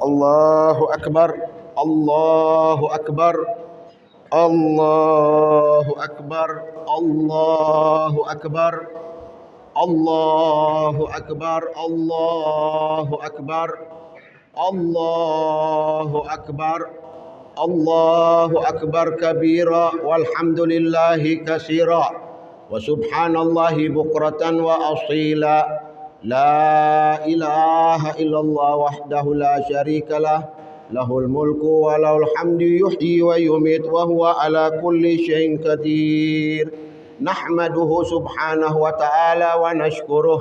Allahu Akbar, Allahu Akbar, Allahu Akbar, Allahu Akbar, Allahu Akbar, Allahu Akbar, Allahu Akbar, Allahu Akbar kabira walhamdulillahi katsira wa subhanallahi bukratan wa asila. La ilaha illallah wahdahu la syarikalah, lahul mulku wa lahul hamdu yuhyi wa yumit wa huwa ala kulli syai'in qadir. Nahmaduhu subhanahu wa ta'ala wa nashkuruh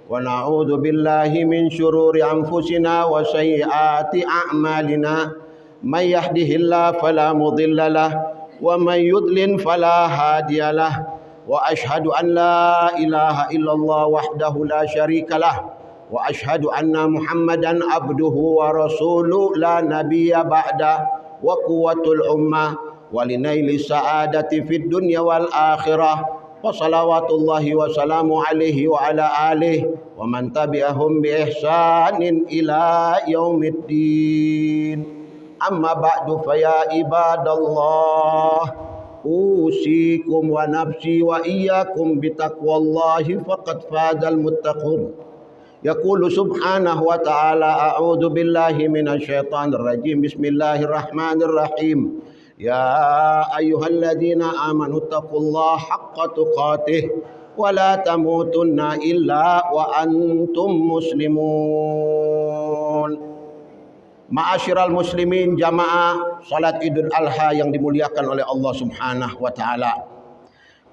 wa na'udzu billahi min syururi anfusina wa sayyiati a'malina. May yahdihillahu fala mudilla lahu wa may yudlil fala hadiyalah. Wa ashhadu an la ilaha illallah wahdahu la syarikalah wa ashhadu anna Muhammadan abduhu wa rasuluh la nabiyya ba'da wa quwwatul ummah wa linaili sa'adati fid dunya wal akhirah wa salawatullahi wa salamu alaihi wa ala alihi wa man tabi'ahum bi ihsanin ila yaumiddin. Amma ba'du fa ya ibadallah, usikum wa nafsi wa iyyakum bitaqwallahi faqad fazal muttaqun. Yaqulu subhanahu wa ta'ala, a'udzu billahi minasyaitonir rajim. Bismillahirrahmanirrahim. Ya ayyuhalladzina amanu taqullaha haqqa tuqatih wa la tamutunna illa wa antum muslimun. Ma'asyiral muslimin, jamaah salat Idul Adha yang dimuliakan oleh Allah Subhanahu wa taala.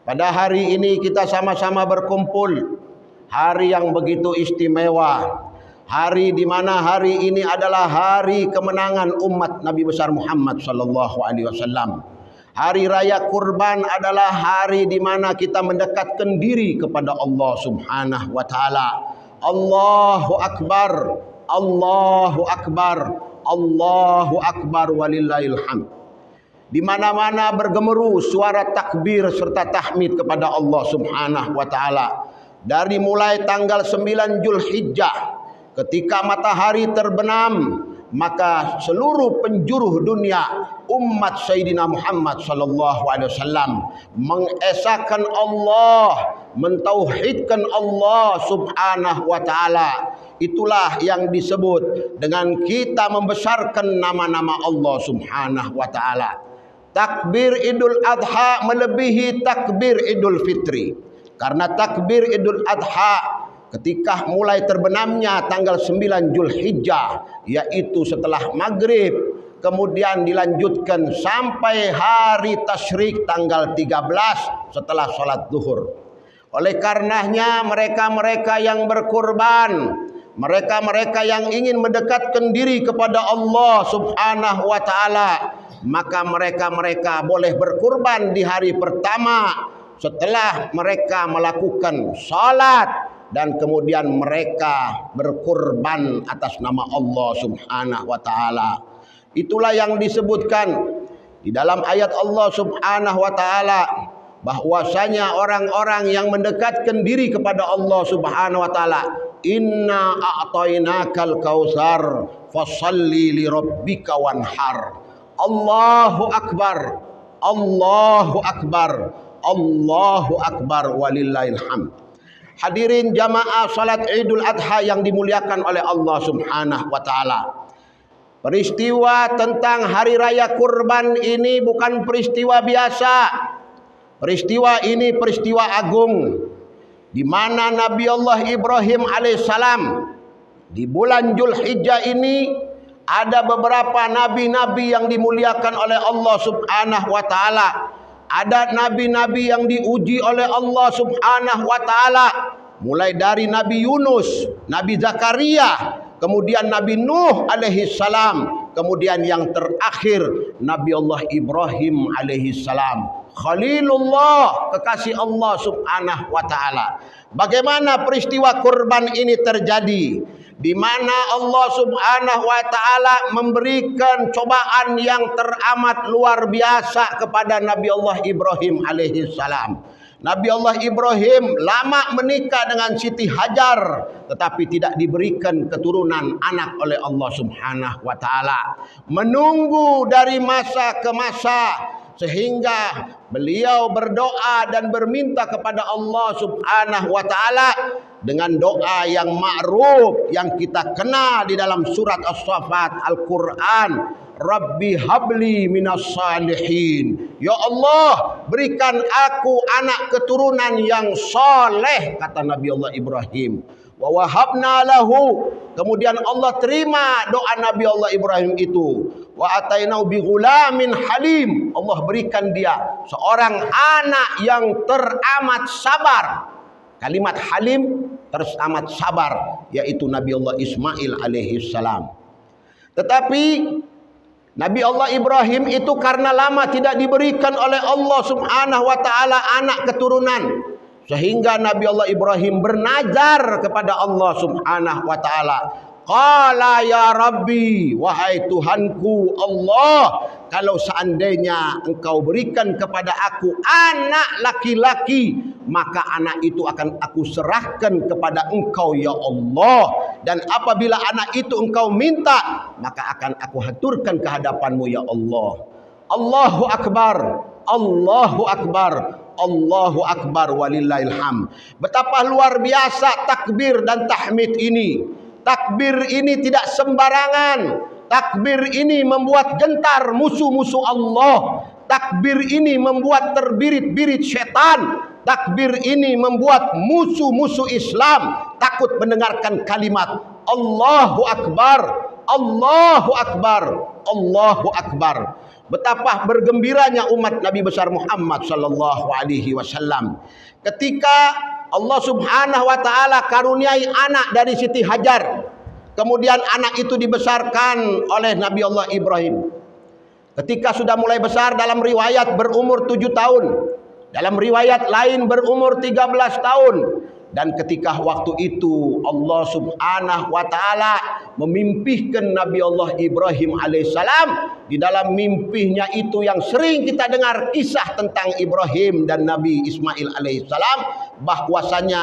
Pada hari ini kita sama-sama berkumpul, hari yang begitu istimewa. Hari di mana hari ini adalah hari kemenangan umat Nabi besar Muhammad sallallahu alaihi wasallam. Hari raya kurban adalah hari di mana kita mendekatkan diri kepada Allah Subhanahu wa taala. Allahu akbar, Allahu akbar, Allahu akbar walillahil hamd. Di mana-mana bergemuruh suara takbir serta tahmid kepada Allah Subhanahu wa taala. Dari mulai tanggal 9 Zulhijjah ketika matahari terbenam, maka seluruh penjuru dunia umat Sayyidina Muhammad sallallahu alaihi wasallam mengesahkan Allah, mentauhidkan Allah Subhanahu wa taala. Itulah yang disebut dengan kita membesarkan nama-nama Allah Subhanahu wa taala. Takbir Idul Adha melebihi takbir Idul Fitri. Karena takbir Idul Adha ketika mulai terbenamnya tanggal 9 Zulhijjah, yaitu setelah maghrib, kemudian dilanjutkan sampai hari tasyrik tanggal 13 setelah sholat zuhur. Oleh karenanya mereka-mereka yang berkurban, mereka-mereka yang ingin mendekatkan diri kepada Allah Subhanahu wa taala, maka mereka-mereka boleh berkurban di hari pertama setelah mereka melakukan salat, dan kemudian mereka berkurban atas nama Allah Subhanahu wa taala. Itulah yang disebutkan di dalam ayat Allah Subhanahu wa taala, bahwasanya orang-orang yang mendekatkan diri kepada Allah Subhanahu wa taala, inna a'tainakal kautsar fashalli li rabbika wanhar. Allahu akbar, Allahu akbar, Allahu akbar walillahil hamd. Hadirin jamaah salat Idul Adha yang dimuliakan oleh Allah Subhanahu wa taala. Peristiwa tentang hari raya kurban ini bukan peristiwa biasa. Peristiwa ini peristiwa agung, di mana Nabi Allah Ibrahim alaihissalam di bulan Zulhijjah ini ada beberapa nabi-nabi yang dimuliakan oleh Allah Subhanahu wa taala. Ada nabi-nabi yang diuji oleh Allah Subhanahu wa taala, mulai dari Nabi Yunus, Nabi Zakaria, kemudian Nabi Nuh alaihi salam, kemudian yang terakhir Nabi Allah Ibrahim alaihi salam, Khalilullah, kekasih Allah Subhanahu wa taala. Bagaimana peristiwa kurban ini terjadi? Di mana Allah Subhanahu wa taala memberikan cobaan yang teramat luar biasa kepada Nabi Allah Ibrahim alaihi salam. Nabi Allah Ibrahim lama menikah dengan Siti Hajar, tetapi tidak diberikan keturunan anak oleh Allah Subhanahu wa taala. Menunggu dari masa ke masa sehingga beliau berdoa dan berminta kepada Allah Subhanahu wa taala dengan doa yang ma'ruf yang kita kenal di dalam surat As-Saffat Al-Qur'an. Rabbi habli minas salihin. Ya Allah, berikan aku anak keturunan yang soleh, kata Nabi Allah Ibrahim. Wa wahabna lahu. Kemudian Allah terima doa Nabi Allah Ibrahim itu. Wa atainau bi ghulamin halim. Allah berikan dia seorang anak yang teramat sabar. Kalimat halim, teramat sabar, yaitu Nabi Allah Ismail alaihi salam. Tetapi Nabi Allah Ibrahim itu karena lama tidak diberikan oleh Allah Subhanahu wa taala anak keturunan, sehingga Nabi Allah Ibrahim bernazar kepada Allah Subhanahu wa taala. Qala ya Rabbi, wahai Tuhanku Allah, kalau seandainya Engkau berikan kepada aku anak laki-laki, maka anak itu akan aku serahkan kepada Engkau ya Allah. Dan apabila anak itu Engkau minta, maka akan aku haturkan ke hadapan-Mu ya Allah. Allahu Akbar, Allahu Akbar, Allahu Akbar walillahil hamd. Betapa luar biasa takbir dan tahmid ini. Takbir ini tidak sembarangan. Takbir ini membuat gentar musuh-musuh Allah. Takbir ini membuat terbirit-birit setan. Takbir ini membuat musuh-musuh Islam takut mendengarkan kalimat Allahu Akbar, Allahu Akbar, Allahu Akbar. Betapa bergembiranya umat Nabi besar Muhammad sallallahu alaihi wasallam ketika Allah Subhanahu wa taala karuniai anak dari Siti Hajar. Kemudian anak itu dibesarkan oleh Nabi Allah Ibrahim. Ketika sudah mulai besar, dalam riwayat berumur 7 tahun. Dalam riwayat lain berumur 13 tahun. Dan ketika waktu itu Allah Subhanahu wa taala memimpikan Nabi Allah Ibrahim alaihissalam, di dalam mimpinya itu yang sering kita dengar kisah tentang Ibrahim dan Nabi Ismail alaihissalam, bahwasanya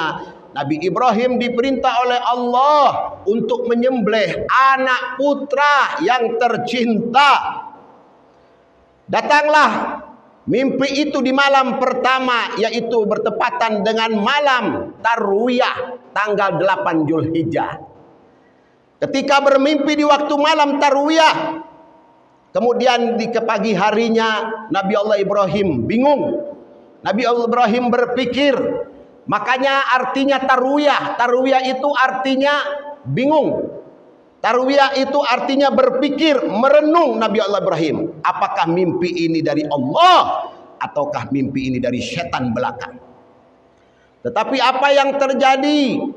Nabi Ibrahim diperintah oleh Allah untuk menyembelih anak putra yang tercinta. Datanglah mimpi itu di malam pertama, yaitu bertepatan dengan malam Tarwiyah tanggal 8 Zulhijjah. Ketika bermimpi di waktu malam Tarwiyah, kemudian di pagi harinya Nabi Allah Ibrahim bingung. Nabi Allah Ibrahim berpikir, makanya artinya Tarwiyah. Tarwiyah itu artinya bingung. Tarwiyah itu artinya berpikir, merenung. Nabi Allah Ibrahim, apakah mimpi ini dari Allah ataukah mimpi ini dari setan belaka? Tetapi apa yang terjadi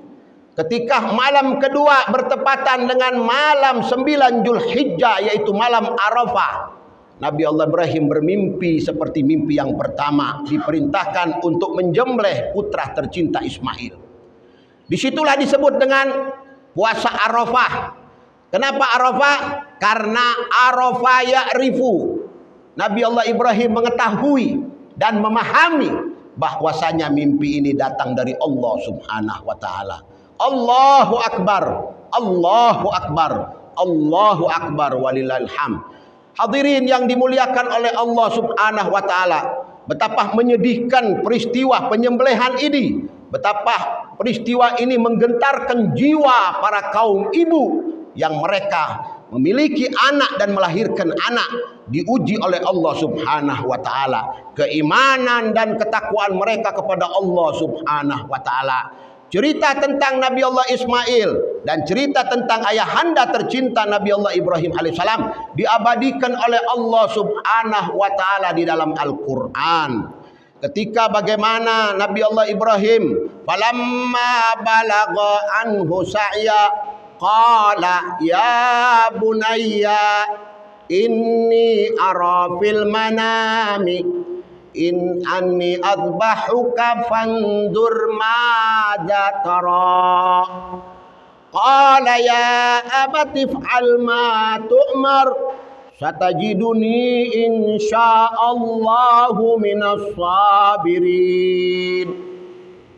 ketika malam kedua bertepatan dengan malam 9 Zulhijjah, yaitu malam Arafah, Nabi Allah Ibrahim bermimpi seperti mimpi yang pertama, diperintahkan untuk menjembelih putra tercinta Ismail. Disitulah disebut dengan puasa Arafah. Kenapa Arafah? Karena Arafah ya'rifu. Nabi Allah Ibrahim mengetahui dan memahami bahwasanya mimpi ini datang dari Allah Subhanahu wa taala. Allahu Akbar, Allahu Akbar, Allahu Akbar walillahil hamd. Hadirin yang dimuliakan oleh Allah Subhanahu wa taala, betapa menyedihkan peristiwa penyembelihan ini. Betapa peristiwa ini menggentarkan jiwa para kaum ibu yang mereka memiliki anak dan melahirkan anak, diuji oleh Allah Subhanahu wa taala keimanan dan ketakwaan mereka kepada Allah Subhanahu wa taala. Cerita tentang Nabi Allah Ismail dan cerita tentang ayahanda tercinta Nabi Allah Ibrahim alaihissalam diabadikan oleh Allah Subhanahu wa taala di dalam Al-Qur'an. Ketika bagaimana Nabi Allah Ibrahim falamma balagha anhu sa'ya qala ya bunayya inni ara fil manami in anni adbahuka fandur madza tara. Qala ya abati fa'al ma tu'mar satajiduni insyaallahu minas sabirin.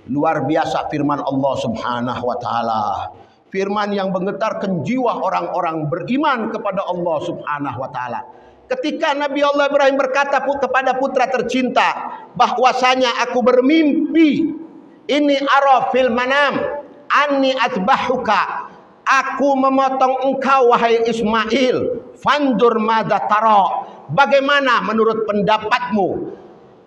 Luar biasa firman Allah Subhanahu wa taala. Firman yang menggetarkan jiwa orang-orang beriman kepada Allah Subhanahu wa taala. Ketika Nabi Allah Ibrahim berkata kepada putra tercinta, bahwasanya aku bermimpi, ini ara fil manam anni atbahuka, aku memotong engkau wahai Ismail, fandur madza tara, bagaimana menurut pendapatmu?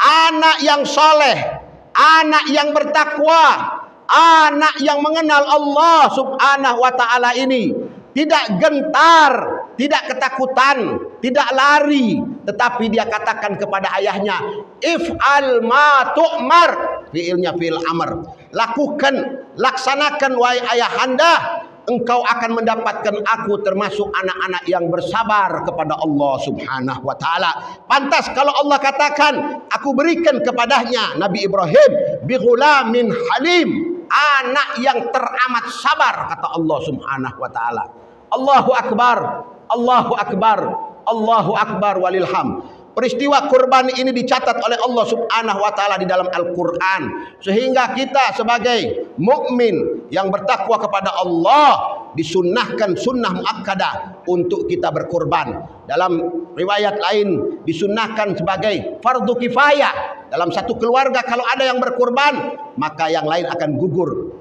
Anak yang soleh, anak yang bertakwa, anak yang mengenal Allah Subhanahu wa taala ini tidak gentar, tidak ketakutan, tidak lari, tetapi dia katakan kepada ayahnya, if'al ma tu'mar, fi'ilnya fi'il amr, lakukan, laksanakan wahai ayahanda, engkau akan mendapatkan aku termasuk anak-anak yang bersabar kepada Allah Subhanahu wa taala. Pantas kalau Allah katakan, aku berikan kepadanya Nabi Ibrahim bi ghulamin halim, anak yang teramat sabar, kata Allah Subhanahu wa taala. Allahu akbar, Allahu akbar, Allahu akbar walilham. Peristiwa kurban ini dicatat oleh Allah Subhanahu wa taala di dalam Al-Qur'an, sehingga kita sebagai mukmin yang bertakwa kepada Allah disunnahkan sunnah muakkadah untuk kita berkurban. Dalam riwayat lain disunnahkan sebagai fardu kifayah. Dalam satu keluarga kalau ada yang berkurban, maka yang lain akan gugur.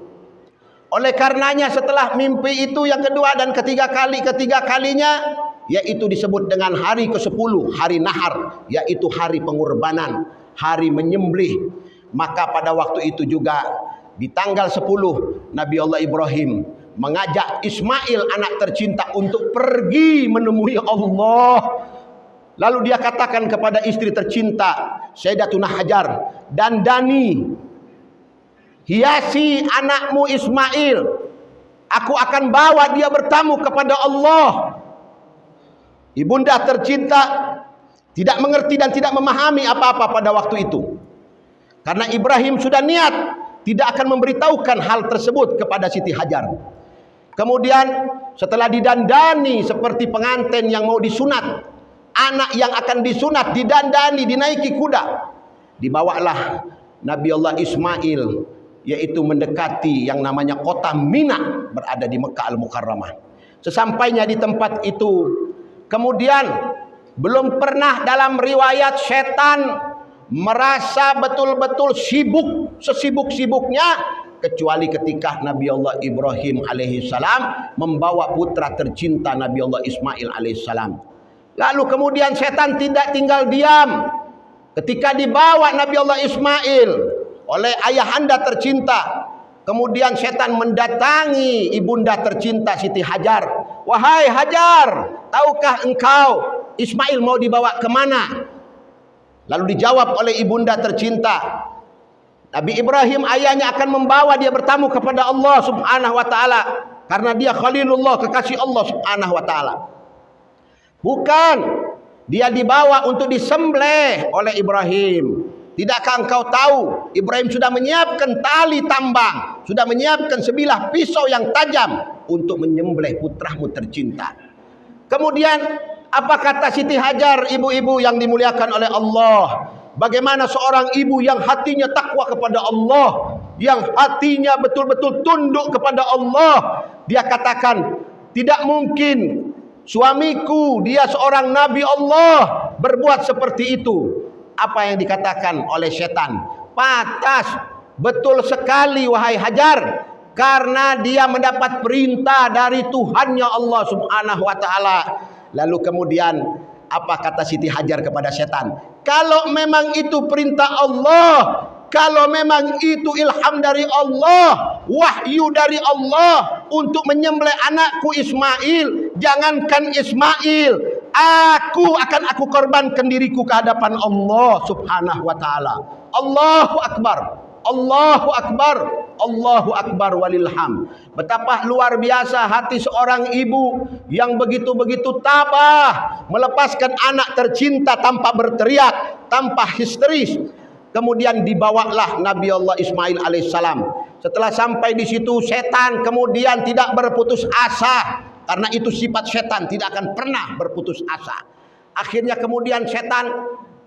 Oleh karenanya setelah mimpi itu yang kedua dan ketiga kalinya, yaitu disebut dengan hari ke-10, hari nahar, yaitu hari pengorbanan, hari menyembelih. Maka pada waktu itu juga di tanggal 10 Nabi Allah Ibrahim mengajak Ismail anak tercinta untuk pergi menemui Allah. Lalu dia katakan kepada istri tercinta Sayyidatuna Hajar, dandani, hiasi anakmu Ismail, aku akan bawa dia bertamu kepada Allah. Ibunda tercinta tidak mengerti dan tidak memahami apa-apa pada waktu itu, karena Ibrahim sudah niat tidak akan memberitahukan hal tersebut kepada Siti Hajar. Kemudian setelah didandani seperti pengantin yang mau disunat, anak yang akan disunat didandani, dinaiki kuda, dibawalah Nabi Allah Ismail, yaitu mendekati yang namanya kota Mina, berada di Mekah Al-Mukarramah. Sesampainya di tempat itu, kemudian belum pernah dalam riwayat setan merasa betul-betul sibuk, sesibuk-sibuknya, kecuali ketika Nabi Allah Ibrahim alaihissalam membawa putra tercinta Nabi Allah Ismail alaihissalam. Lalu kemudian setan tidak tinggal diam. Ketika dibawa Nabi Allah Ismail oleh ayahanda tercinta, kemudian setan mendatangi ibunda tercinta Siti Hajar. Wahai Hajar, tahukah engkau Ismail mau dibawa kemana? Lalu dijawab oleh ibunda tercinta, Nabi Ibrahim ayahnya akan membawa dia bertamu kepada Allah Subhanahu wa taala, karena dia Khalilullah, kekasih Allah Subhanahu wa taala. Bukan, dia dibawa untuk disembelih oleh Ibrahim. Tidakkah engkau tahu Ibrahim sudah menyiapkan tali tambang, sudah menyiapkan sebilah pisau yang tajam untuk menyembelih putramu tercinta. Kemudian apa kata Siti Hajar, ibu-ibu yang dimuliakan oleh Allah? Bagaimana seorang ibu yang hatinya takwa kepada Allah, yang hatinya betul-betul tunduk kepada Allah, dia katakan, tidak mungkin suamiku, dia seorang Nabi Allah, berbuat seperti itu. Apa yang dikatakan oleh setan? Pantas, betul sekali wahai Hajar, karena dia mendapat perintah dari Tuhannya Allah Subhanahu wa taala. Lalu kemudian apa kata Siti Hajar kepada setan? Kalau memang itu perintah Allah, kalau memang itu ilham dari Allah, wahyu dari Allah untuk menyembelih anakku Ismail, jangankan Ismail, aku korbankan diriku ke hadapan Allah Subhanahu wa taala. Allahu akbar, Allahu akbar, Allahu akbar walilham. Betapa luar biasa hati seorang ibu yang begitu-begitu tabah melepaskan anak tercinta tanpa berteriak, tanpa histeris. Kemudian dibawalah Nabi Allah Ismail alaihissalam. Setelah sampai di situ, setan kemudian tidak berputus asa, karena itu sifat setan, tidak akan pernah berputus asa. Akhirnya kemudian setan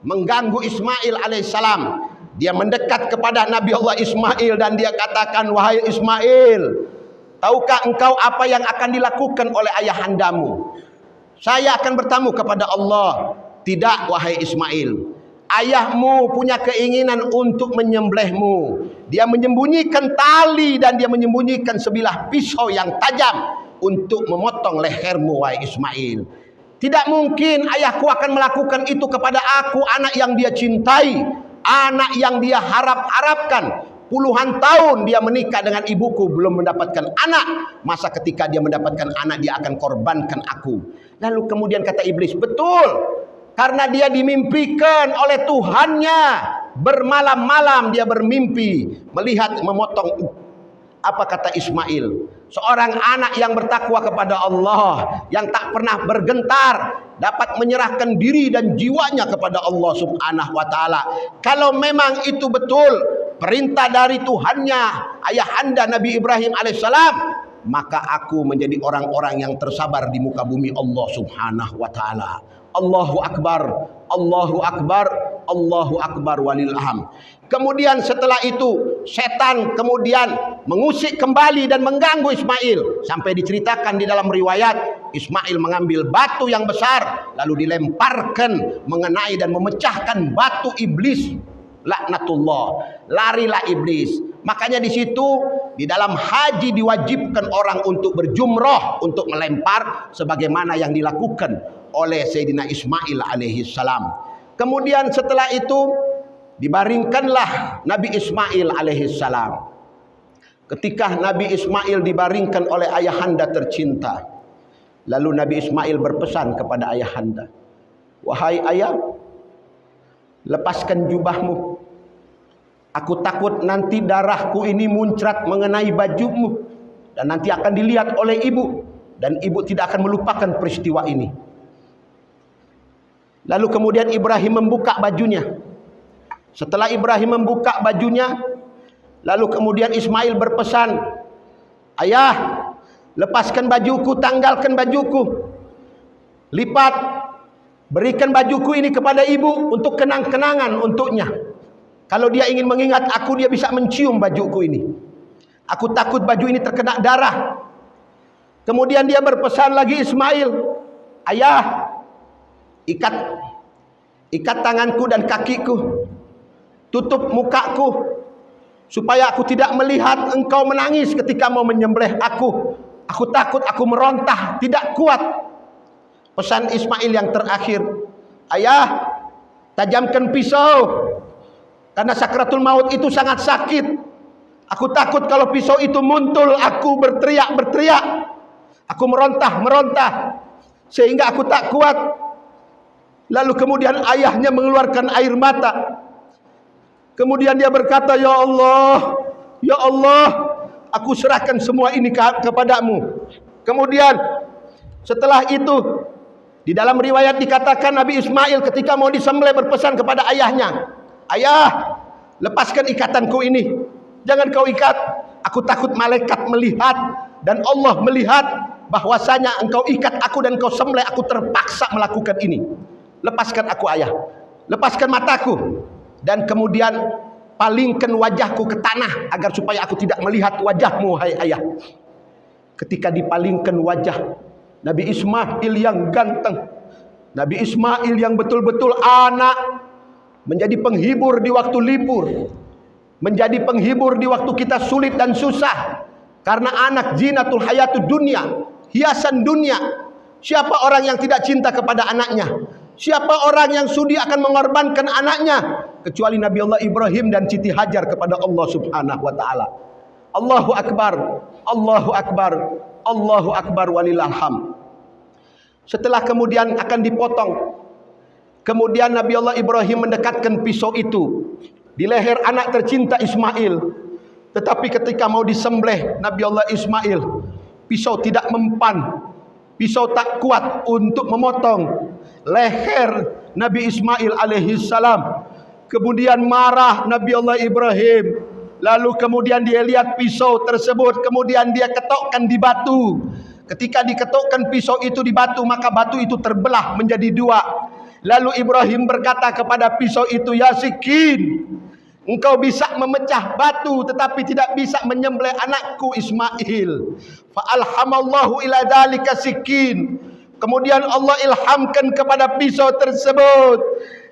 mengganggu Ismail alaihissalam. Dia mendekat kepada Nabi Allah Ismail dan dia katakan, wahai Ismail, tahukah engkau apa yang akan dilakukan oleh ayahandamu? Saya akan bertamu kepada Allah. Tidak, wahai Ismail. Ayahmu punya keinginan untuk menyembelihmu. Dia menyembunyikan tali dan dia menyembunyikan sebilah pisau yang tajam untuk memotong lehermu, wahai Ismail. Tidak mungkin ayahku akan melakukan itu kepada aku, anak yang dia cintai, anak yang dia harap-harapkan. Puluhan tahun dia menikah dengan ibuku belum mendapatkan anak. Masa ketika dia mendapatkan anak dia akan korbankan aku. Lalu kemudian kata iblis, betul. Karena dia dimimpikan oleh Tuhannya. Bermalam-malam dia bermimpi melihat memotong. Apa kata Ismail? Seorang anak yang bertakwa kepada Allah, yang tak pernah bergentar, dapat menyerahkan diri dan jiwanya kepada Allah Subhanahu wa taala. Kalau memang itu betul perintah dari Tuhannya, ayahanda Nabi Ibrahim alaihissalam, maka aku menjadi orang-orang yang tersabar di muka bumi Allah Subhanahu wa taala. Allahu Akbar, Allahu Akbar, Allahu Akbar walillaham. Kemudian setelah itu setan kemudian mengusik kembali dan mengganggu Ismail. Sampai diceritakan di dalam riwayat, Ismail mengambil batu yang besar lalu dilemparkan mengenai dan memecahkan batu iblis. Laknatullah, larilah iblis. Makanya di situ di dalam haji diwajibkan orang untuk berjumrah, untuk melempar sebagaimana yang dilakukan oleh Sayyidina Ismail alaihi salam. Kemudian setelah itu dibaringkanlah Nabi Ismail alaihi salam. Ketika Nabi Ismail dibaringkan oleh ayahanda tercinta, lalu Nabi Ismail berpesan kepada ayahanda, wahai ayah, lepaskan jubahmu. Aku takut nanti darahku ini muncrat mengenai bajumu dan nanti akan dilihat oleh ibu dan ibu tidak akan melupakan peristiwa ini. Lalu kemudian Ibrahim membuka bajunya. Setelah Ibrahim membuka bajunya, lalu kemudian Ismail berpesan, ayah, lepaskan bajuku, tanggalkan bajuku, lipat, berikan bajuku ini kepada ibu untuk kenang-kenangan untuknya. Kalau dia ingin mengingat aku, dia bisa mencium bajuku ini. Aku takut baju ini terkena darah. Kemudian dia berpesan lagi Ismail, ayah, ikat tanganku dan kakiku, tutup mukaku, supaya aku tidak melihat engkau menangis ketika mau menyembelih aku. Aku takut, aku merontah, tidak kuat. Pesan Ismail yang terakhir, ayah, tajamkan pisau, karena sakratul maut itu sangat sakit. Aku takut kalau pisau itu muncul, aku berteriak-berteriak, aku merontah-merontah, sehingga aku tak kuat. Lalu kemudian ayahnya mengeluarkan air mata. Kemudian dia berkata, ya Allah, aku serahkan semua ini kepadamu. Kemudian setelah itu, di dalam riwayat dikatakan Nabi Ismail ketika mau disembelih berpesan kepada ayahnya, ayah, lepaskan ikatanku ini, jangan kau ikat. Aku takut malaikat melihat dan Allah melihat bahwasanya engkau ikat aku dan kau sembelih, aku terpaksa melakukan ini. Lepaskan aku ayah, lepaskan mataku, dan kemudian palingkan wajahku ke tanah agar supaya aku tidak melihat wajahmu, hai ayah. Ketika dipalingkan wajah Nabi Ismail yang ganteng, Nabi Ismail yang betul-betul anak, menjadi penghibur di waktu libur, menjadi penghibur di waktu kita sulit dan susah. Karena anak zinatul hayatud dunia, hiasan dunia. Siapa orang yang tidak cinta kepada anaknya? Siapa orang yang sudi akan mengorbankan anaknya? Kecuali Nabi Allah Ibrahim dan Siti Hajar kepada Allah Subhanahu wa taala. Allahu Akbar, Allahu Akbar, Allahu Akbar walillaham. Setelah kemudian akan dipotong, kemudian Nabi Allah Ibrahim mendekatkan pisau itu di leher anak tercinta Ismail. Tetapi ketika mau disembelih Nabi Allah Ismail, pisau tidak mempan. Pisau tak kuat untuk memotong leher Nabi Ismail alaihi salam. Kemudian marah Nabi Allah Ibrahim. Lalu kemudian dia lihat pisau tersebut, kemudian dia ketokkan di batu. Ketika diketukkan pisau itu di batu, maka batu itu terbelah menjadi dua. Lalu Ibrahim berkata kepada pisau itu, ya Sikin, engkau bisa memecah batu tetapi tidak bisa menyembelih anakku Ismail. Fa alhamallahu ila dzalika Sikin. Kemudian Allah ilhamkan kepada pisau tersebut,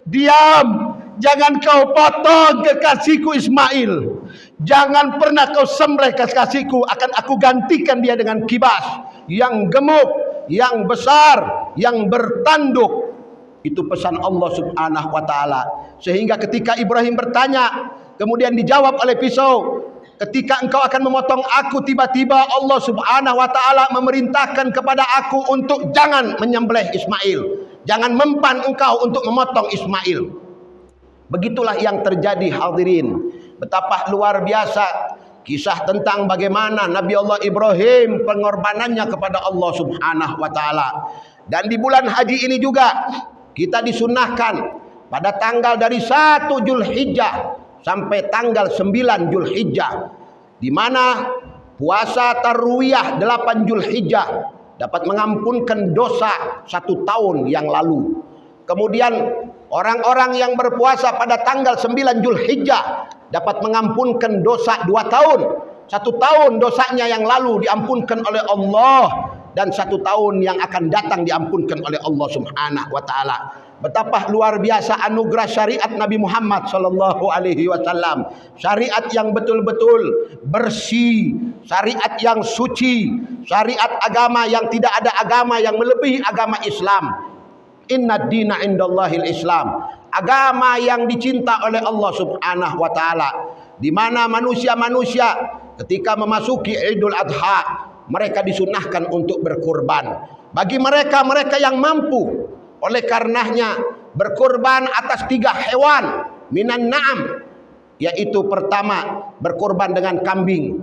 diam, jangan kau potong kekasihku Ismail. Jangan pernah kau sembelih kekasihku, akan aku gantikan dia dengan kibas yang gemuk, yang besar, yang bertanduk. Itu pesan Allah Subhanahu wa taala. Sehingga ketika Ibrahim bertanya, kemudian dijawab oleh pisau, ketika engkau akan memotong aku, tiba-tiba Allah Subhanahu wa taala memerintahkan kepada aku untuk jangan menyembelih Ismail. Jangan mempan engkau untuk memotong Ismail. Begitulah yang terjadi, hadirin. Betapa luar biasa kisah tentang bagaimana Nabi Allah Ibrahim pengorbanannya kepada Allah Subhanahu wa taala. Dan di bulan haji ini juga kita disunahkan pada tanggal dari 1 Zulhijjah sampai tanggal 9 Zulhijjah, di mana puasa tarwiyah 8 Zulhijjah dapat mengampunkan dosa 1 tahun yang lalu. Kemudian orang-orang yang berpuasa pada tanggal 9 Zulhijjah dapat mengampunkan dosa 2 tahun. 1 tahun dosanya yang lalu diampunkan oleh Allah, dan 1 tahun yang akan datang diampunkan oleh Allah Subhanahu wa taala. Betapa luar biasa anugerah syariat Nabi Muhammad sallallahu alaihi wasallam. Syariat yang betul-betul bersih, syariat yang suci, syariat agama yang tidak ada agama yang melebihi agama Islam. Inna dina indallahil Islam. Agama yang dicinta oleh Allah Subhanahu wa taala, di mana manusia-manusia ketika memasuki Idul Adha mereka disunahkan untuk berkurban. Bagi mereka yang mampu, oleh karenanya berkurban atas 3 hewan minan na'am, yaitu pertama berkurban dengan kambing,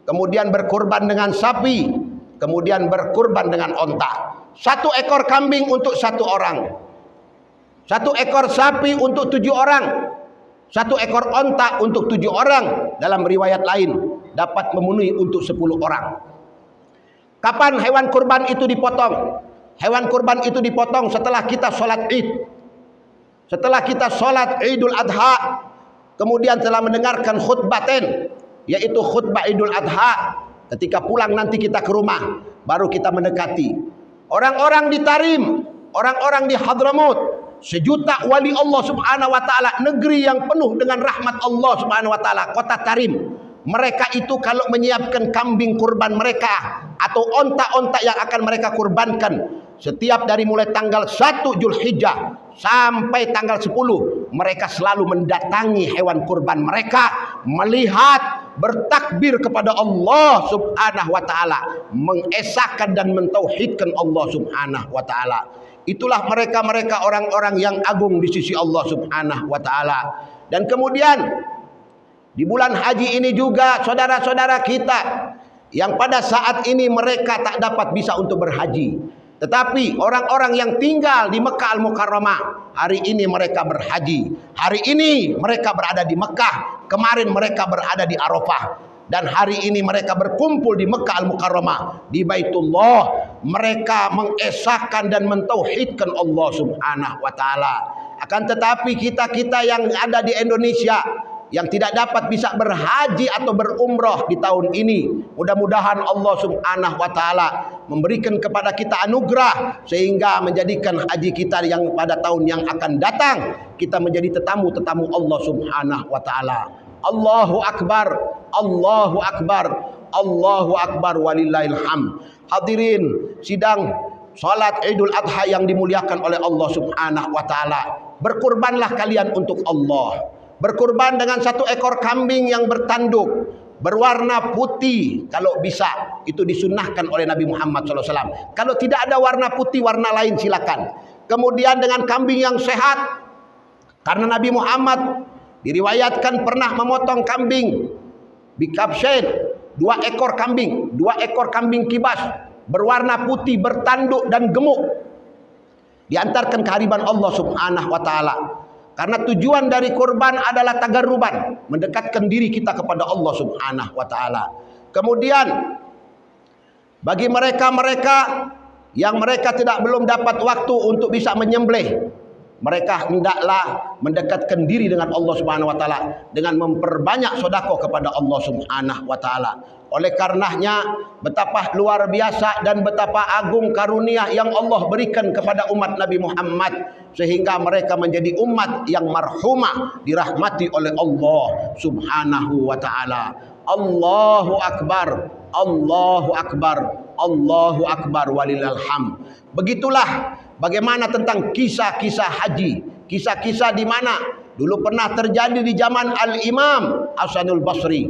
kemudian berkurban dengan sapi, kemudian berkurban dengan onta. 1 ekor kambing untuk 1 orang, 1 ekor sapi untuk 7 orang, 1 ekor onta untuk 7 orang. Dalam riwayat lain dapat memenuhi untuk 10 orang. Kapan hewan kurban itu dipotong? Hewan kurban itu dipotong setelah kita sholat Id. Setelah kita sholat Idul Adha, kemudian telah mendengarkan khutbaten, yaitu khutbah Idul Adha. Ketika pulang nanti kita ke rumah, baru kita mendekati orang-orang di Tarim, orang-orang di Hadramut, sejuta wali Allah Subhanahu wa taala, negeri yang penuh dengan rahmat Allah Subhanahu wa taala, kota Tarim. Mereka itu kalau menyiapkan kambing kurban mereka atau onta-onta yang akan mereka kurbankan, setiap dari mulai tanggal 1 Zulhijjah sampai tanggal 10, mereka selalu mendatangi hewan kurban mereka, melihat, bertakbir kepada Allah Subhanahu wa taala, mengesahkan dan mentauhidkan Allah Subhanahu wa taala. Itulah mereka-mereka orang-orang yang agung di sisi Allah Subhanahu wa taala. Dan kemudian di bulan haji ini juga saudara-saudara kita yang pada saat ini mereka tak dapat bisa untuk berhaji, tetapi orang-orang yang tinggal di Mekah Al-Mukarramah, hari ini mereka berhaji. Hari ini mereka berada di Mekah, kemarin mereka berada di Arafah, dan hari ini mereka berkumpul di Mekah Al-Mukarramah, di Baitullah. Mereka mengesahkan dan mentauhidkan Allah Subhanahu wa taala. Akan tetapi kita-kita yang ada di Indonesia yang tidak dapat bisa berhaji atau berumrah di tahun ini, mudah-mudahan Allah Subhanahu wa taala memberikan kepada kita anugerah sehingga menjadikan haji kita yang pada tahun yang akan datang kita menjadi tetamu-tetamu Allah Subhanahu wa taala. Allahu akbar, Allahu akbar, Allahu akbar walillahil hamd. Hadirin sidang salat Idul Adha yang dimuliakan oleh Allah Subhanahu wa taala, berkurbanlah kalian untuk Allah. Berkurban dengan 1 ekor kambing yang bertanduk, berwarna putih kalau bisa. Itu disunnahkan oleh Nabi Muhammad SAW. Kalau tidak ada warna putih, warna lain silakan. Kemudian dengan kambing yang sehat, karena Nabi Muhammad diriwayatkan pernah memotong kambing bikabshen, 2 ekor kambing, 2 ekor kambing kibas berwarna putih, bertanduk dan gemuk, diantarkan kehadiran Allah Subhanahu wa taala. Karena tujuan dari kurban adalah tagarruban, mendekatkan diri kita kepada Allah Subhanahu wa taala. Kemudian bagi mereka-mereka yang mereka belum dapat waktu untuk bisa menyembelih, mereka hendaklah mendekatkan diri dengan Allah Subhanahu wa taala dengan memperbanyak sedekah kepada Allah Subhanahu wa taala. Oleh karenanya betapa luar biasa dan betapa agung karunia yang Allah berikan kepada umat Nabi Muhammad sehingga mereka menjadi umat yang marhumah, dirahmati oleh Allah Subhanahu wa taala. Allahu akbar, Allahu akbar, Allahu akbar walillahil hamd. Begitulah bagaimana tentang kisah-kisah haji, kisah-kisah di mana dulu pernah terjadi di zaman Al-Imam Hasanul Basri.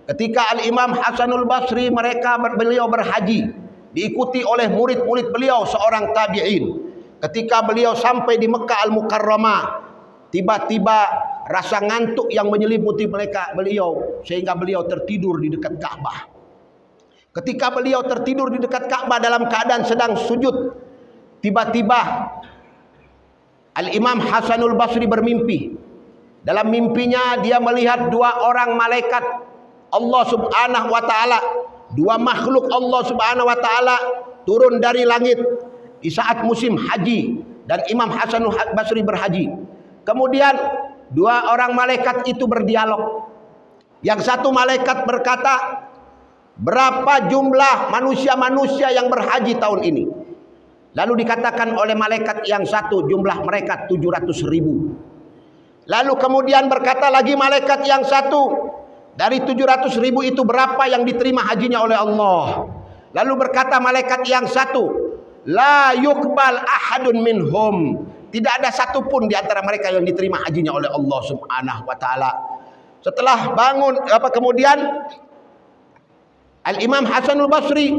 Ketika Al-Imam Hasanul Basri beliau berhaji, diikuti oleh murid-murid beliau seorang tabi'in. Ketika beliau sampai di Mekah Al-Mukarramah, tiba-tiba rasa ngantuk yang menyelimuti beliau sehingga beliau tertidur di dekat Ka'bah. Ketika beliau tertidur di dekat Ka'bah dalam keadaan sedang sujud, tiba-tiba Al-Imam Hasanul Basri bermimpi. Dalam mimpinya dia melihat dua orang malaikat Allah Subhanahu wa taala, dua makhluk Allah Subhanahu wa taala turun dari langit di saat musim haji dan Imam Hasanul Basri berhaji. Kemudian dua orang malaikat itu berdialog. Yang satu malaikat berkata, "Berapa jumlah manusia-manusia yang berhaji tahun ini?" Lalu dikatakan oleh malaikat yang satu, jumlah mereka 700.000. Lalu kemudian berkata lagi malaikat yang satu, dari 700.000 itu berapa yang diterima hajinya oleh Allah? Lalu berkata malaikat yang satu, la yukbal ahadun minhum. Tidak ada satupun di antara mereka yang diterima hajinya oleh Allah Subhanahu wa taala. Setelah bangun kemudian Al-Imam Hasanul Basri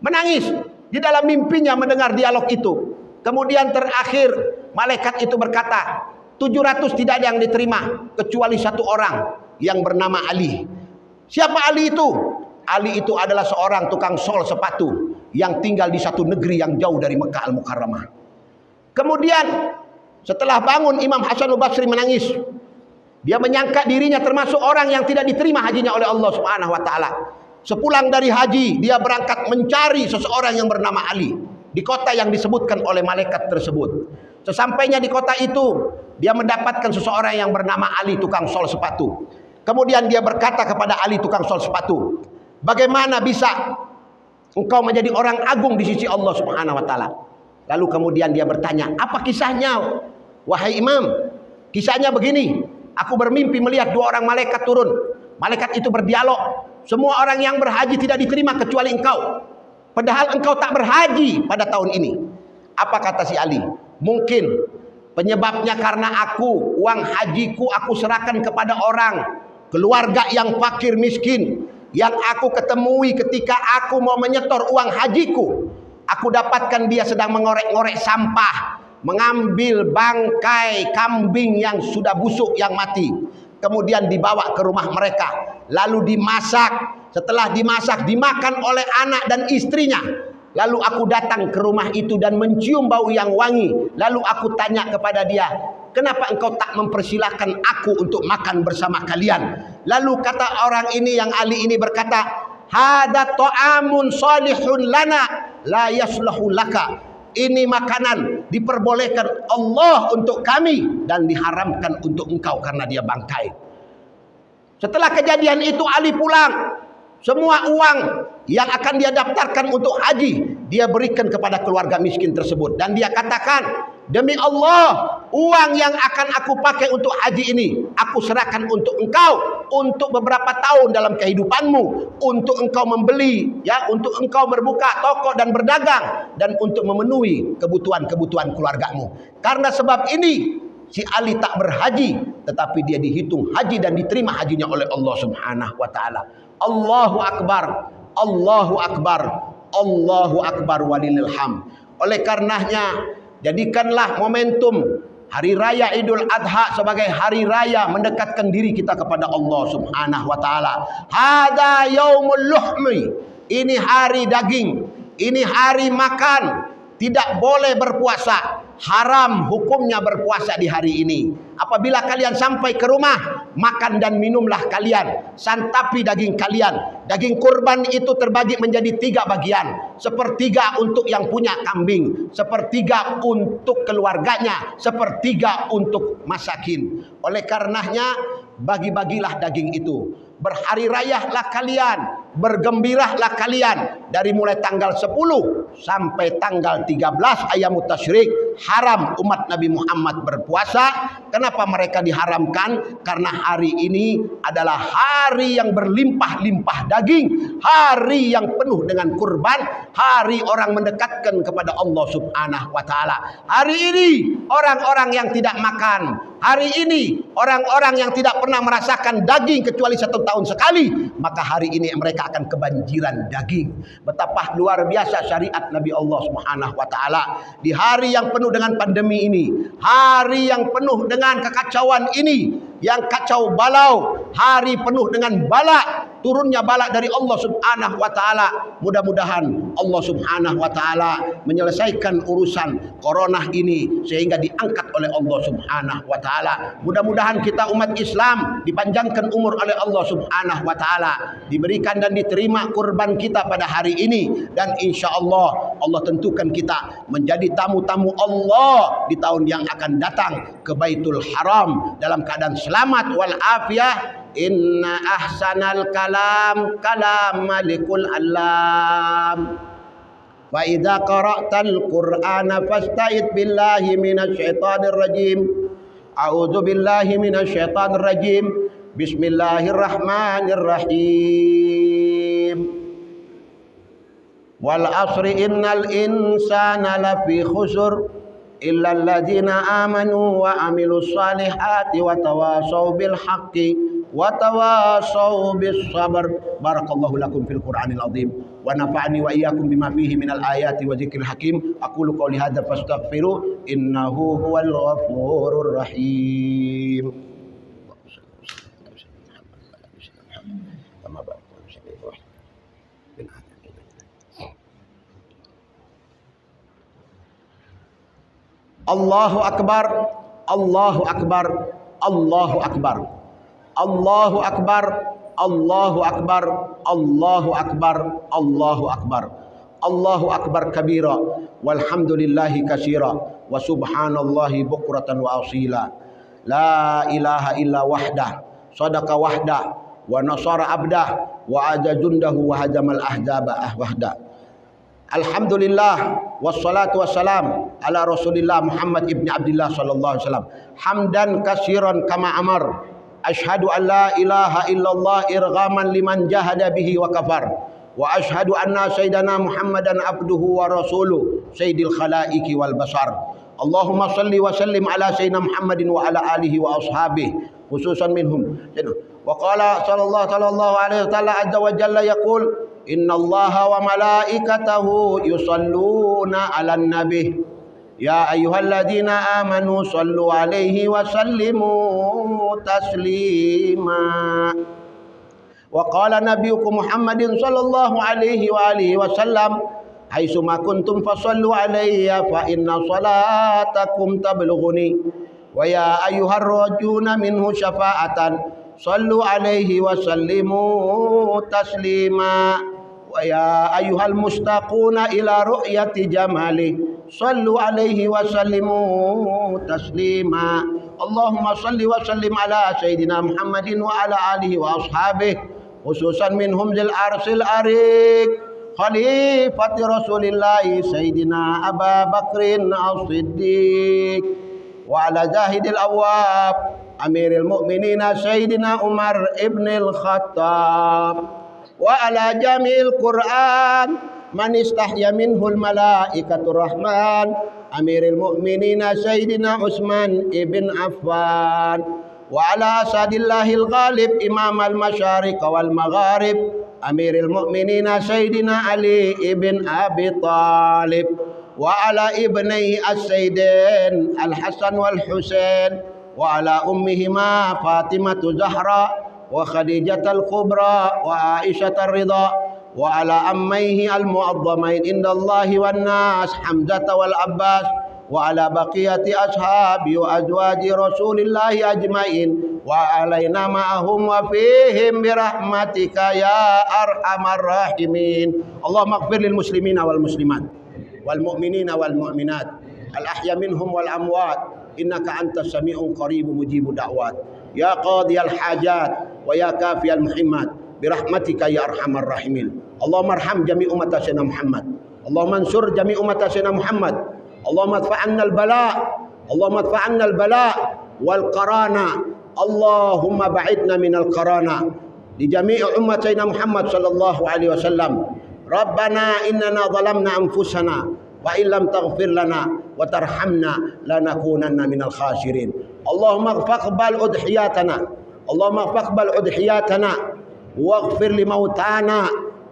menangis di dalam mimpinya mendengar dialog itu. Kemudian terakhir malaikat itu berkata, 700 tidak ada yang diterima kecuali satu orang yang bernama Ali. Siapa Ali itu? Ali itu adalah seorang tukang sol sepatu yang tinggal di satu negeri yang jauh dari Mekah Al-Mukarramah. Kemudian setelah bangun Imam Hasanul Basri menangis. Dia menyangka dirinya termasuk orang yang tidak diterima hajinya oleh Allah Subhanahu wa taala. Sepulang dari haji, dia berangkat mencari seseorang yang bernama Ali di kota yang disebutkan oleh malaikat tersebut. Sesampainya di kota itu, dia mendapatkan seseorang yang bernama Ali tukang sol sepatu. Kemudian dia berkata kepada Ali tukang sol sepatu, "Bagaimana bisa engkau menjadi orang agung di sisi Allah Subhanahu wa taala?" Lalu kemudian dia bertanya, "Apa kisahnya, wahai Imam?" Kisahnya begini, aku bermimpi melihat dua orang malaikat turun. Malaikat itu berdialog, semua orang yang berhaji tidak diterima kecuali engkau. Padahal engkau tak berhaji pada tahun ini. Apa kata si Ali? Mungkin penyebabnya karena uang hajiku aku serahkan kepada orang, keluarga yang fakir miskin, yang aku ketemui ketika aku mau menyetor uang hajiku. Aku dapatkan dia sedang mengorek-ngorek sampah, mengambil bangkai kambing yang sudah busuk, yang mati. Kemudian dibawa ke rumah mereka, lalu dimasak. Setelah dimasak, dimakan oleh anak dan istrinya. Lalu aku datang ke rumah itu dan mencium bau yang wangi. Lalu aku tanya kepada dia, "Kenapa engkau tak mempersilahkan aku untuk makan bersama kalian?" Lalu kata orang ini, yang Ali ini berkata, "Hada ta'amun salihun lana la yaslahu laka." Ini makanan diperbolehkan Allah untuk kami dan diharamkan untuk engkau karena dia bangkai. Setelah kejadian itu Ali pulang. Semua uang yang akan dia daftarkan untuk haji dia berikan kepada keluarga miskin tersebut. Dan dia katakan, "Demi Allah, uang yang akan aku pakai untuk haji ini aku serahkan untuk engkau, untuk beberapa tahun dalam kehidupanmu, untuk engkau membeli, ya, untuk engkau berbuka toko dan berdagang, dan untuk memenuhi kebutuhan-kebutuhan keluargamu." Karena sebab ini si Ali tak berhaji, tetapi dia dihitung haji dan diterima hajinya oleh Allah Subhanahu wa taala. Allahu akbar, Allahu akbar, Allahu akbar walillahil hamd. Oleh karenanya, jadikanlah momentum hari raya Idul Adha sebagai hari raya mendekatkan diri kita kepada Allah Subhanahu wa taala. Hada yaumul luhmi. Ini hari daging, ini hari makan. Tidak boleh berpuasa. haram hukumnya berpuasa di hari ini. Apabila kalian sampai ke rumah, makan dan minumlah kalian, santapi daging kalian. Daging kurban itu terbagi menjadi 3 bagian. Sepertiga untuk yang punya kambing, sepertiga untuk keluarganya, sepertiga untuk masakin. Oleh karenanya, bagi-bagilah daging itu. Berhari rayalah kalian, bergembiralah kalian dari mulai tanggal 10 sampai tanggal 13 Ayyamut Tasyrik. Haram umat Nabi Muhammad berpuasa. Kenapa mereka diharamkan? Karena hari ini adalah hari yang berlimpah-limpah daging, hari yang penuh dengan kurban, hari orang mendekatkan kepada Allah Subhanahu wa taala. Hari ini orang-orang yang tidak makan, hari ini orang-orang yang tidak pernah merasakan daging kecuali 1 tahun sekali, maka hari ini mereka akan kebanjiran daging. Betapa luar biasa syariat Nabi Allah Subhanahu wa taala di hari yang penuh dengan pandemi ini, hari yang penuh dengan kekacauan ini, yang kacau balau, hari penuh dengan bala, turunnya bala dari Allah Subhanahu wa taala. Mudah-mudahan Allah Subhanahu wa taala menyelesaikan urusan corona ini sehingga diangkat oleh Allah Subhanahu wa taala. Mudah-mudahan kita umat Islam dipanjangkan umur oleh Allah Subhanahu wa taala, diberikan dan diterima kurban kita pada hari ini, dan insyaallah Allah tentukan kita menjadi tamu-tamu Allah di tahun yang akan datang ke Baitul Haram dalam keadaan selamat wal afiyah. Inna ahsanal kalam kalam malikul alam. Wa idza qara'tal qur'ana fasta'id billahi minasy syaithanir rajim. A'udzu billahi minasy syaithanir rajim. Bismillahirrahmanirrahim. Wal asri innal insana lafi khusr illa alladzina amanu wa amilus salihati wa tawasaw bil haqqi wa tawasaw bis sabr. Barakallahu lakum fil Qur'anil azim wa nafa'ani wa iyyakum bima fihi minal ayati wa dzikril hakim. Aqulu qawli hadza fastaghfiru innahu huwal ghafurur rahim. Allahu akbar, Allahu akbar, Allahu akbar, Allahu akbar, Allahu akbar, Allahu akbar, Allahu akbar, Allahu akbar kabira, walhamdulillahi katsira, wa subhanallahi bukratan wa asila. La ilaha illa wahdah, sadaqa wahdah, wa nasara abdah, wa aja jundahu wa hajamal ahzaba wahdah. Alhamdulillah wassalatu wassalam ala Rasulillah Muhammad ibni Abdullah sallallahu alaihi wasallam. Hamdan katsiran kama amar. Asyhadu an la ilaha illallah irghaman liman jahada bihi wa kafar. Wa asyhadu anna sayyidana Muhammadan abduhu wa rasuluh sayyidil khalaiqi wal basar. Allahumma salli wa sallim ala sayyidina Muhammadin wa ala alihi wa ashabihi khususan minhum. Wa qala sallallahu alaihi wasallam azza wa jalla yaqul Inna Allaha wa malaikatahu yusalluna 'alan nabi ya ayyuhalladzina amanu sallu 'alaihi wa sallimu taslima. Wa qala nabiyyukum Muhammadin sallallahu alaihi wa alihi wasallam haitsuma kuntum fasallu 'alayya fa inna salatakum tablughuni wa ya ayyuhar rajuna minhu syafa'atan sallu 'alaihi wa sallimu taslima. Wa ya ayyuhal mustaquna ila ru'yati jamali sallu alaihi wa sallimu taslima. Allahumma salli wa sallim ala sayyidina Muhammadin wa ala alihi wa ashabihi khususan minhum zil arsil arik khalifati rasulillahi sayyidina Abu Bakrin as-Siddiq wa ala zahidil awwab amiril mu'minina sayyidina Umar ibnil Khattab wa ala jamil Qur'an man istahya minhul malaikatur rahman amiril mu'minina sayyidina Utsman ibn Affan wa ala asadillahil ghalib imam al masyariq wal magharib amiril mu'minina sayyidina Ali ibn Abi Talib wa ala ibnai as-sayyidain al Hasan wal Husain wa ala ummihima Fatimatu Zahra wa Khadijatul Kubra wa Aisyah Ridha wa ala ammaihi al-mu'azzamain indallahi wan nas Hamzah wal Abbas وعلى بقية أصحابه وأزواج رسول الله أجمعين وعلينا معهم وفيهم برحمتك يا أرحم الراحمين. اللهم اغفر للمسلمين والمسلمات والمؤمنين والمؤمنات الأحياء منهم والأموات إنك أنت السميع قريب مجيب دعوات يا قاضي الحاجات ويا كافي المحمات برحمتك يا أرحم الراحمين. اللهم ارحم جميع أمة سيدنا محمد. اللهم انصر جميع أمة سيدنا محمد. اللهم ادفع عنا البلاء. اللهم ادفع عنا البلاء والقرانة. اللهم بعدنا من القرانة لجميع أمة سيدنا محمد صلى الله عليه وسلم. ربنا إننا ظلمنا أنفسنا وإن لم تغفر لنا وترحمنا لنكونن من الخاسرين. اللهم فاقبل أضحياتنا. اللهم فاقبل أضحياتنا واغفر لموتانا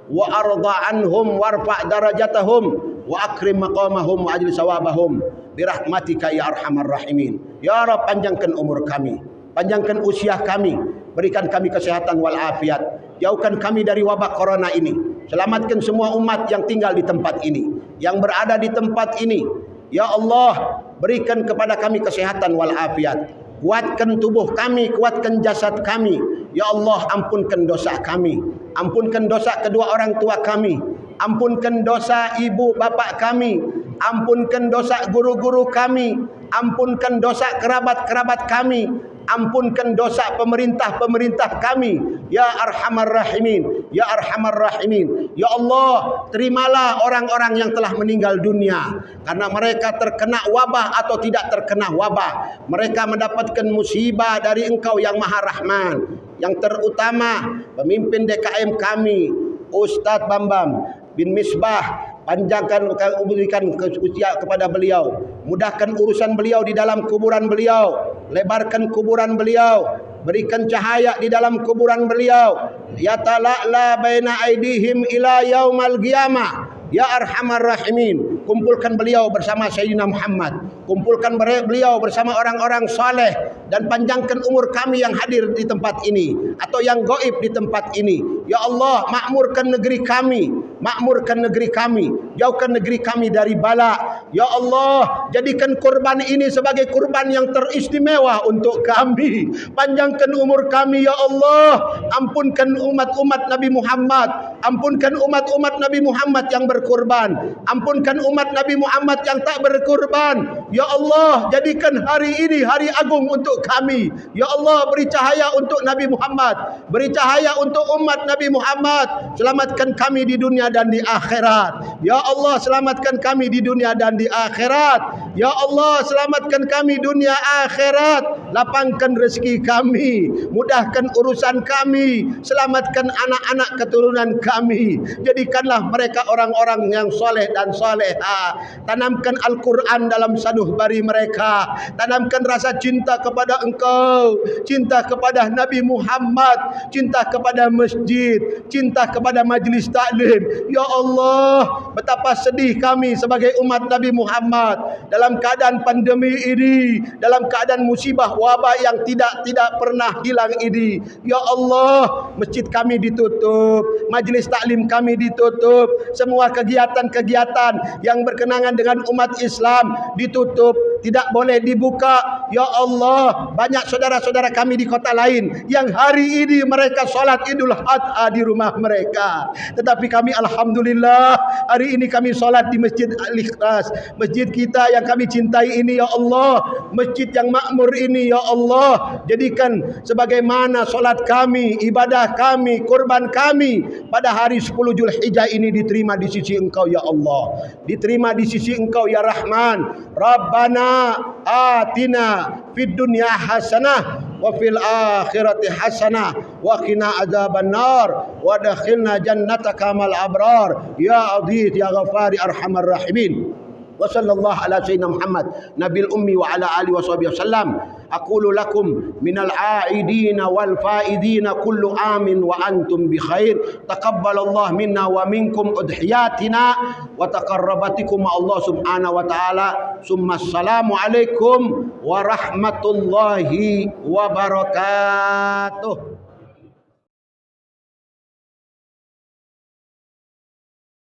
وأرضى عنهم وارفع درجتهم وأكرم مقامهم وأجل ثوابهم برحمتك يا أرحم الراحمين. Ya Rabb, panjangkan umur kami, panjangkan usia kami, berikan kami kesehatan walafiat, jauhkan kami dari wabah corona ini, selamatkan semua umat yang tinggal di tempat ini, yang berada di tempat ini. Ya Allah, berikan kepada kami kesehatan walafiat, kuatkan tubuh kami, kuatkan jasad kami. Ya Allah, ampunkan dosa kami, ampunkan dosa kedua orang tua kami, ampunkan dosa ibu bapak kami, ampunkan dosa guru-guru kami, ampunkan dosa kerabat-kerabat kami, ampunkan dosa pemerintah-pemerintah kami. Ya Arhamar Rahimin, Ya Arhamar Rahimin. Ya Allah, terimalah orang-orang yang telah meninggal dunia karena mereka terkena wabah atau tidak terkena wabah. Mereka mendapatkan musibah dari Engkau yang Maha Rahman. Yang terutama pemimpin DKM kami, Ustadz Bambam bin Misbah, panjangkan berikan usia kepada beliau, mudahkan urusan beliau di dalam kuburan beliau, lebarkan kuburan beliau, berikan cahaya di dalam kuburan beliau. Ya tala'la baina aidihim ila yaumal qiyamah. Ya Arhamar Rahimin, kumpulkan beliau bersama Sayyidina Muhammad, kumpulkan beliau bersama orang-orang saleh, dan panjangkan umur kami yang hadir di tempat ini atau yang gaib di tempat ini. Ya Allah, makmurkan negeri kami, makmurkan negeri kami, jauhkan negeri kami dari bala. Ya Allah, jadikan kurban ini sebagai kurban yang teristimewa untuk kami. Panjangkan umur kami ya Allah, ampunkan umat-umat Nabi Muhammad, ampunkan umat-umat Nabi Muhammad yang berkurban, ampunkan umat Nabi Muhammad yang tak berkurban. Ya Allah, jadikan hari ini hari agung untuk kami. Ya Allah, beri cahaya untuk Nabi Muhammad, beri cahaya untuk umat Nabi Muhammad. Selamatkan kami di dunia dan di akhirat. Ya Allah, selamatkan kami di dunia dan di akhirat. Ya Allah, selamatkan kami dunia akhirat. Lapangkan rezeki kami, mudahkan urusan kami, selamatkan anak-anak keturunan kami. Jadikanlah mereka orang-orang yang soleh dan soleha. Tanamkan Al-Quran dalam sanubari mereka, tanamkan rasa cinta kepada Engkau, cinta kepada Nabi Muhammad, cinta kepada masjid, cinta kepada majlis taklim. Ya Allah, betapa sedih kami sebagai umat Nabi Muhammad dalam keadaan pandemi ini, dalam keadaan musibah wabah yang tidak pernah hilang ini. Ya Allah, masjid kami ditutup, majlis taklim kami ditutup, semua kegiatan-kegiatan yang berkenangan dengan umat Islam ditutup, tidak boleh dibuka. Ya Allah, banyak saudara-saudara kami di kota lain yang hari ini mereka sholat Idul Adha di rumah mereka, tetapi kami alhamdulillah hari ini kami sholat di Masjid Al-Ikhlas, masjid kita yang kami cintai ini. Ya Allah, masjid yang makmur ini ya Allah, jadikan sebagaimana sholat kami, ibadah kami, kurban kami pada hari 10 Zulhijjah ini diterima di sisi Engkau ya Allah, diterima di sisi Engkau ya Rahman. Rabbana atina fid dunya hasanah wa fil akhirati hasanah wa qina adzabannar wa adkhilna jannataka mal abrar ya adid ya ghafari arhamar rahimin. Wa sallallahu ala sayyidina Muhammad nabil ummi wa ala alihi wa sahbihi wasallam. Aqulu lakum minal aidina wal faidina kullu amin wa antum bi khair. Taqabbalallahu minna wa minkum udhiyatina wa taqarrabatikum Allah subhanahu wa ta'ala. Summa assalamu alaikum warahmatullahi wabarakatuh.